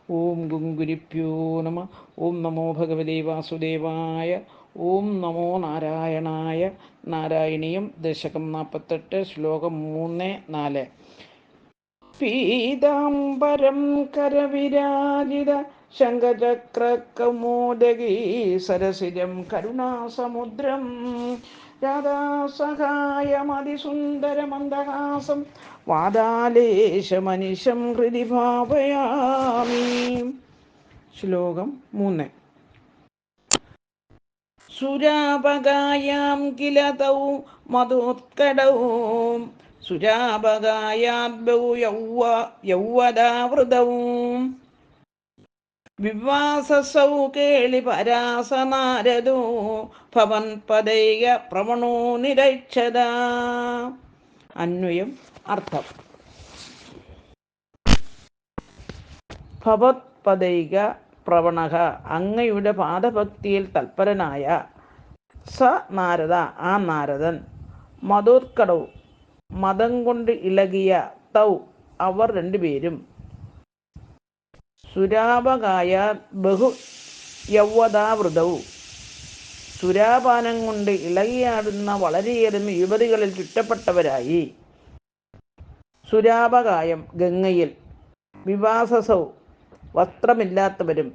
ഓം ഗുങ്കുരിപ്യോ നമ. ഓം നമോ ഭഗവതേ വാസുദേവായ. ഓം നമോ നാരായണായ. നാരായണീയം ദശകം 48 ശ്ലോകം 3-4. പീതാംബരം കരവിരാജിത ശംഖചക്രകൗമോദഗീ സരസിജം കരുണാസമുദ്രം രാധാസഹായമതിസുന്ദരമന്ദഹാസം വാതാലേശമനിശം ഹൃദി ഭാവയാമി. ശ്ലോകം 3. സുരാപകായാം കില തൗ മധുത്കടൗ സുരാപകായാദ്ബൗ യൗവദാവൃതൗ വിവാസസൗ കേളി പരാസനാരദോ ഭവൻ പദൈക പ്രവണോ നിരക്ഷത. അന്വയം അർത്ഥം. ഭവത് പദൈക പ്രവണഃ അങ്ങയുടെ പാദഭക്തിയിൽ തൽപരനായ സ നാരദ ആ നാരദൻ മധോത്കടൗ മദം കൊണ്ട് ഇളകിയ തൗ അവർ രണ്ടുപേരും സുരാപകായ ബഹു യൗവദാവൃതൗ സുരാപാനം കൊണ്ട് ഇളകിയാടുന്ന വളരെയേറെ യുവതികളിൽ ചുറ്റപ്പെട്ടവരായി. സുരാപകായം ഗംഗയിൽ, വിവാസസൗ വസ്ത്രമില്ലാത്തവരും,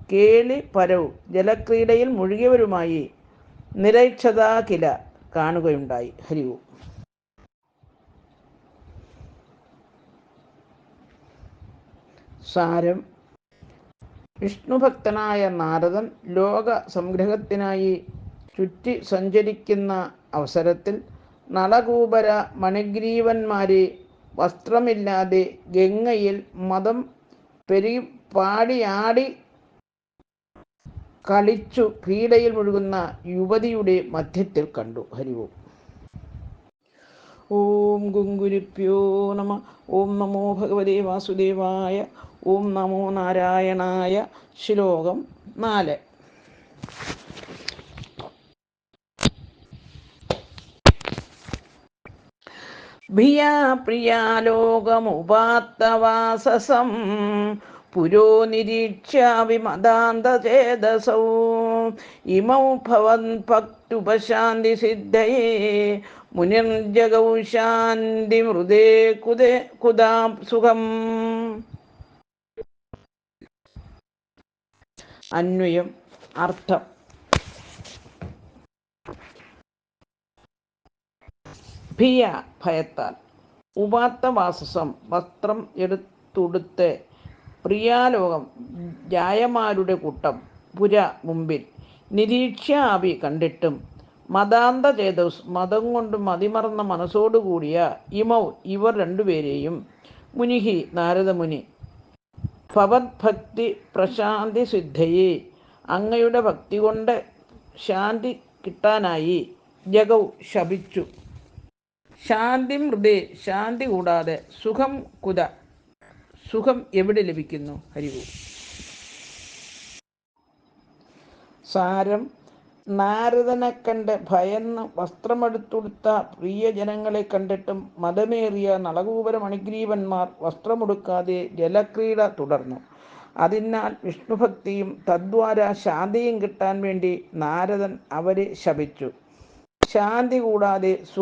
കേളി പരൗ ജലക്രീഡയിൽ മുഴുകിയവരുമായി നിരൈക്ഷതാ കില കാണുകയുണ്ടായി. ഹരി ഓം. സാരം: വിഷ്ണുഭക്തനായ നാരദൻ ലോക സംഗ്രഹത്തിനായി ചുറ്റി സഞ്ചരിക്കുന്ന അവസരത്തിൽ നളകൂബര മണിഗ്രീവന്മാരെ വസ്ത്രമില്ലാതെ ഗംഗയിൽ മദം പാടിയാടി കളിച്ചു ക്രീഡയിൽ മുഴുകുന്ന യുവതിയുടെ മധ്യത്തിൽ കണ്ടു. ഹരി ഓം. ഓം ഗുങ്കുരിപ്യോ നമ. ഓം നമോ ഭഗവതേ വാസുദേവായ. ഓം നമോ നാരായണായ. ശ്ലോകം 4. ഭിയാ പ്രിയാലോകമുപാത്തവാസസം പുരോ നിരീക്ഷ്യാവിമദാന്തചേതസൗ ഇമൗ ഭവൻ ഭക്തുപശാന്തിസിദ്ധയേ മുനിർജഗൗ ശാന്തിമൃദേ കുദാ സുഖം. അന്വയം അർത്ഥം. ഭിയ ഭയത്താൽ, ഉപാത്തവാസസം വസ്ത്രം എടുത്തുടുത്ത്, പ്രിയാലോകം ജായമാരുടെ കൂട്ടം, പുര മുമ്പിൽ, നിരീക്ഷ്യാഭി കണ്ടിട്ടും, മദാന്തചേതസ് മതം കൊണ്ട് മതിമറന്ന മനസ്സോടുകൂടിയ, ഇമൗ ഇവർ രണ്ടുപേരെയും, മുനിഹി നാരദമുനി, ഭവദ്ഭക്തി പ്രശാന്തി സിദ്ധയെ അങ്ങയുടെ ഭക്തി കൊണ്ട് ശാന്തി കിട്ടാനായി, ജഗൗ ശപിച്ചു, ശാന്തി മൃദേ ശാന്തി കൂടാതെ, സുഖം കുത സുഖം എവിടെ ലഭിക്കുന്നു. ഹരി ഓം. സാരം: നാരദനെ കണ്ട് ഭയന്ന് വസ്ത്രമെടുത്തുടുത്ത പ്രിയജനങ്ങളെ കണ്ടിട്ടും മതമേറിയ നളകൂബര മണിഗ്രീവന്മാർ വസ്ത്രമെടുക്കാതെ ജലക്രീഡ തുടർന്നു. അതിനാൽ വിഷ്ണുഭക്തിയും തദ്വാര ശാന്തിയും കിട്ടാൻ വേണ്ടി നാരദൻ അവരെ ശപിച്ചു. ശാന്തി കൂടാതെ